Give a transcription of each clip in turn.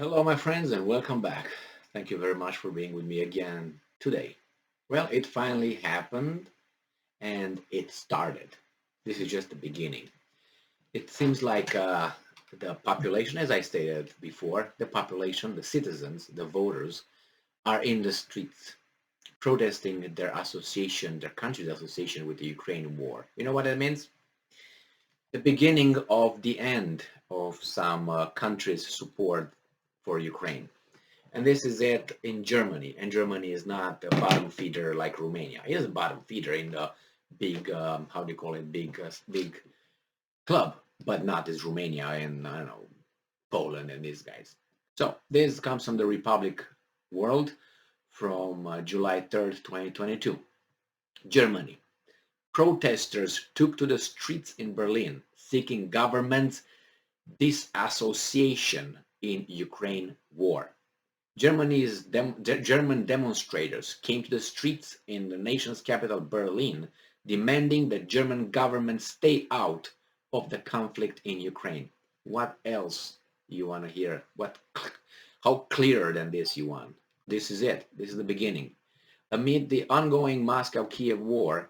Hello, my friends, and welcome back. Thank you very much for being with me again today. Well, it finally happened and it started. This is just the beginning. It seems like the population, as I stated before, the population, the citizens, the voters, are in the streets protesting their association, their country's association with the Ukraine war. You know what that means? The beginning of the end of some countries' support for Ukraine. And this is it in Germany. And Germany is not a bottom feeder like Romania. It is a bottom feeder in the big, how do you call it, big club, but not as Romania and, I don't know, Poland and these guys. So this comes from the Republic World from July 3rd, 2022. Germany. Protesters took to the streets in Berlin seeking government's disassociation in Ukraine war. German demonstrators came to the streets in the nation's capital, Berlin, demanding that German government stay out of the conflict in Ukraine. What else you want to hear? How clearer than this you want? This is it. This is the beginning. Amid the ongoing Moscow-Kiev war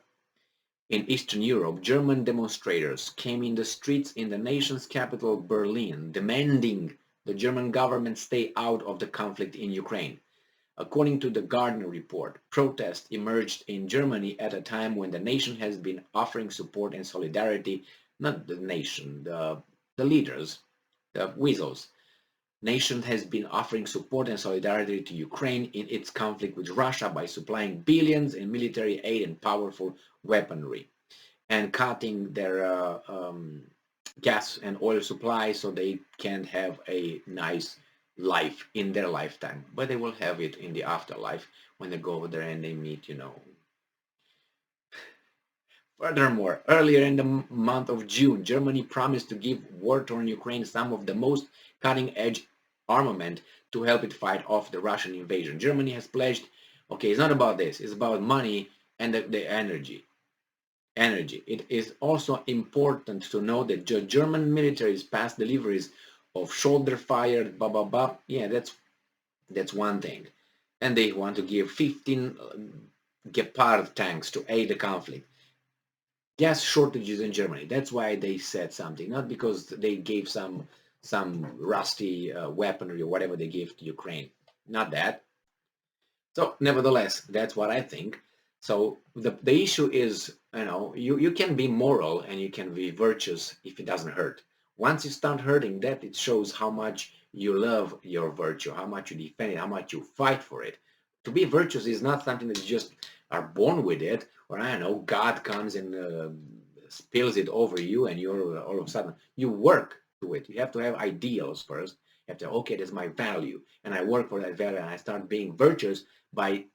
in Eastern Europe, German demonstrators came in the streets in the nation's capital, Berlin, demanding the German government stay out of the conflict in Ukraine. According to the Gardner report, protests emerged in Germany at a time when the nation has been offering support and solidarity, not the nation, the leaders, the weasels. Nation has been offering support and solidarity to Ukraine in its conflict with Russia by supplying billions in military aid and powerful weaponry and cutting their gas and oil supply so they can have a nice life in their lifetime, but they will have it in the afterlife when they go over there and they meet, Furthermore, earlier in the month of June, Germany promised to give war-torn Ukraine some of the most cutting-edge armament to help it fight off the Russian invasion. Germany has pledged, okay, it's not about this, it's about money and the energy. It is also important to know that the German military's past deliveries of shoulder-fired blah blah blah. Yeah, that's one thing, and they want to give 15 Gepard tanks to aid the conflict. Gas shortages in Germany. That's why they said something, not because they gave some rusty weaponry or whatever they gave to Ukraine. Not that. So, nevertheless, that's what I think. So the issue is, you can be moral and you can be virtuous if it doesn't hurt. Once you start hurting that, it shows how much you love your virtue, how much you defend it, how much you fight for it. To be virtuous is not something that you just are born with it, or I don't know, God comes and spills it over you and you're all of a sudden, you work to it. You have to have ideals first. You have to, okay, that's my value, and I work for that value, and I start being virtuous by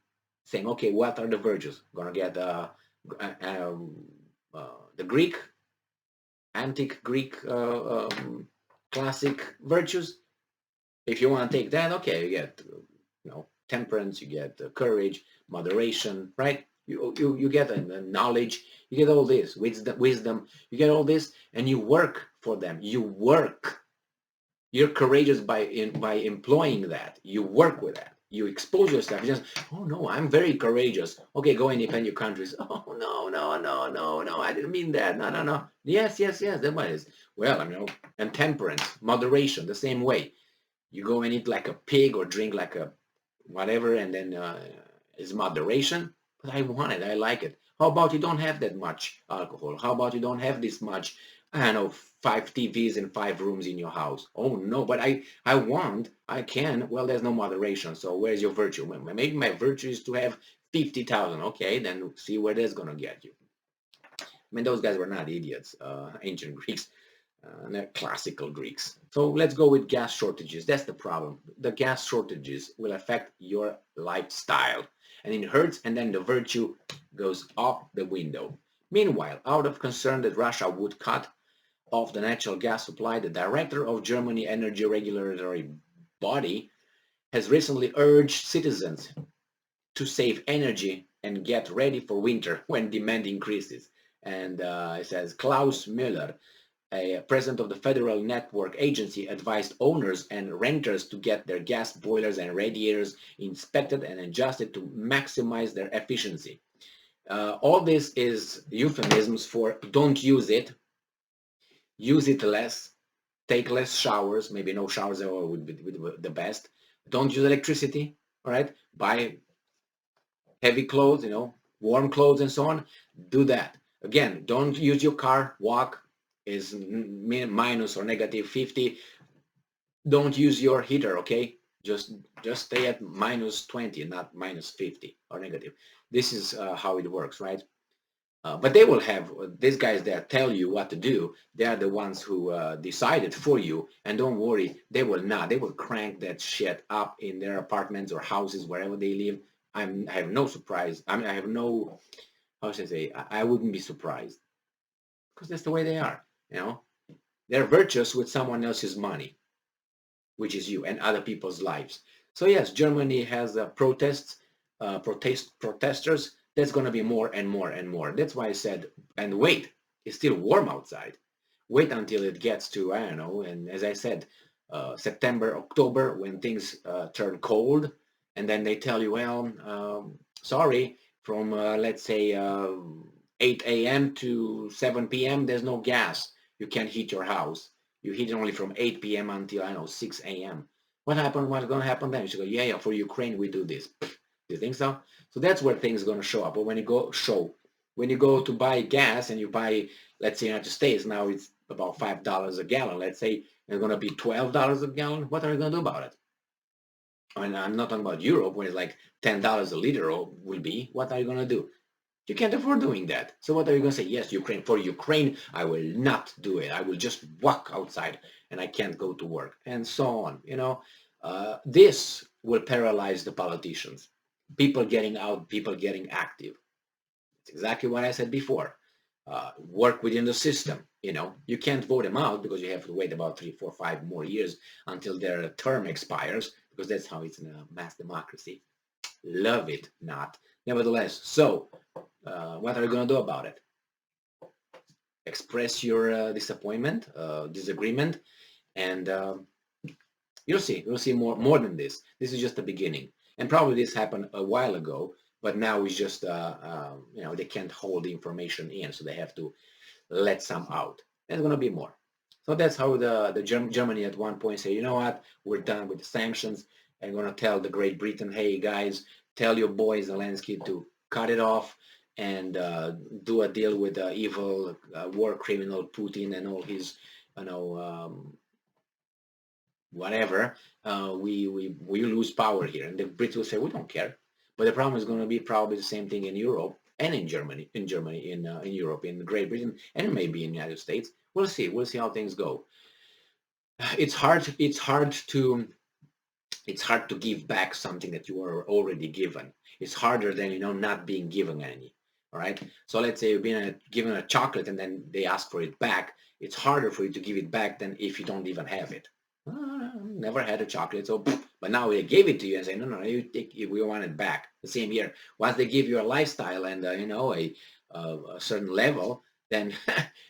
saying, okay, what are the virtues? Gonna get the Greek, antique Greek, classic virtues. If you want to take that, okay, you get, temperance, you get courage, moderation, right? You get knowledge, you get all this, wisdom, you get all this, and you work for them. You work. You're courageous by employing that. You work with that. You expose yourself. You just, oh no, I'm very courageous. Okay, go and defend your countries. Oh no, no, no, no, no, I didn't mean that. No, no, no. Yes, yes, yes, that one is. Well, and temperance, moderation, the same way. You go and eat like a pig or drink like a whatever, and then is moderation. But I want it. I like it. How about you don't have that much alcohol? How about you don't have this much, I don't know, 5 TVs and 5 rooms in your house? Oh no, but I can. Well, there's no moderation. So where's your virtue? Maybe my virtue is to have 50,000. Okay, then see where that's gonna get you. I mean, those guys were not idiots, ancient Greeks. They're classical Greeks. So let's go with gas shortages. That's the problem. The gas shortages will affect your lifestyle, and it hurts, and then the virtue goes off the window. Meanwhile, out of concern that Russia would cut off the natural gas supply, the director of Germany Energy Regulatory Body has recently urged citizens to save energy and get ready for winter when demand increases. And it says Klaus Müller, a president of the Federal Network Agency advised owners and renters to get their gas boilers and radiators inspected and adjusted to maximize their efficiency. All this is euphemisms for don't use it less, take less showers, maybe no showers at all would be the best. Don't use electricity, all right? Buy heavy clothes, warm clothes and so on. Do that. Again, don't use your car, walk is minus or negative 50. Don't use your heater, okay? Just stay at minus 20, not minus 50 or negative. This is how it works, right? But they will have these guys that tell you what to do. They are the ones who decided for you. And don't worry, they will not. They will crank that shit up in their apartments or houses, wherever they live. I have no surprise. I mean, I have no, how should I say, I wouldn't be surprised. Because that's the way they are, They're virtuous with someone else's money, which is you and other people's lives. So yes, Germany has protests, protesters. There's going to be more and more and more. That's why I said, and wait, it's still warm outside. Wait until it gets to, I don't know, and as I said, September, October, when things turn cold, and then they tell you, well, sorry, from let's say 8 a.m. to 7 p.m., there's no gas. You can't heat your house. You heat it only from 8 p.m. until, I don't know, 6 a.m. What happened? What's going to happen then? You should go, yeah, for Ukraine, we do this. Do you think so? So that's where things are going to show up. But when you go to buy gas and you buy, let's say, United States, now it's about $5 a gallon. Let's say it's going to be $12 a gallon. What are you going to do about it? I mean, I'm not talking about Europe, where it's like $10 a liter will be. What are you going to do? You can't afford doing that. So what are you going to say? Yes, Ukraine. For Ukraine, I will not do it. I will just walk outside and I can't go to work and so on. This will paralyze the politicians. People getting out, people getting active. It's exactly what I said before. Work within the system. You can't vote them out because you have to wait about 3, 4, 5 more years until their term expires, because that's how it's in a mass democracy. Love it, not. Nevertheless, so what are you going to do about it? Express your disappointment, disagreement, and you'll see more than this. This is just the beginning, and probably this happened a while ago, but now it's just they can't hold the information in, so they have to let some out. There's going to be more. So that's how the Germany at one point say, you know what, we're done with the sanctions. I'm going to tell the Great Britain, hey guys, tell your boy Zelensky to cut it off and do a deal with the evil war criminal Putin and all his, whatever. We lose power here, and the Brits will say we don't care. But the problem is going to be probably the same thing in Europe and in Germany, in Europe, in Great Britain, and maybe in the United States. We'll see. We'll see how things go. It's hard to give back something that you are already given. It's harder than not being given any. All right. So let's say you've been given a chocolate and then they ask for it back. It's harder for you to give it back than if you don't even have it. Never had a chocolate, so but now they gave it to you and say, no, you take it, we want it back. The same here. Once they give you a lifestyle and a certain level, then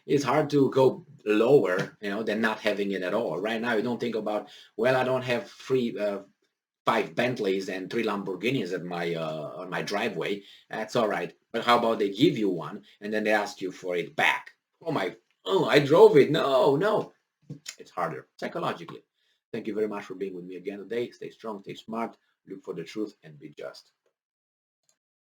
it's hard to go lower, than not having it at all. Right now, you don't think about, well, I don't have 5 Bentleys and 3 Lamborghinis at my on my driveway. That's all right. But how about they give you one and then they ask you for it back? Oh, I drove it. No. It's harder psychologically. Thank you very much for being with me again today. Stay strong, stay smart, look for the truth, and be just.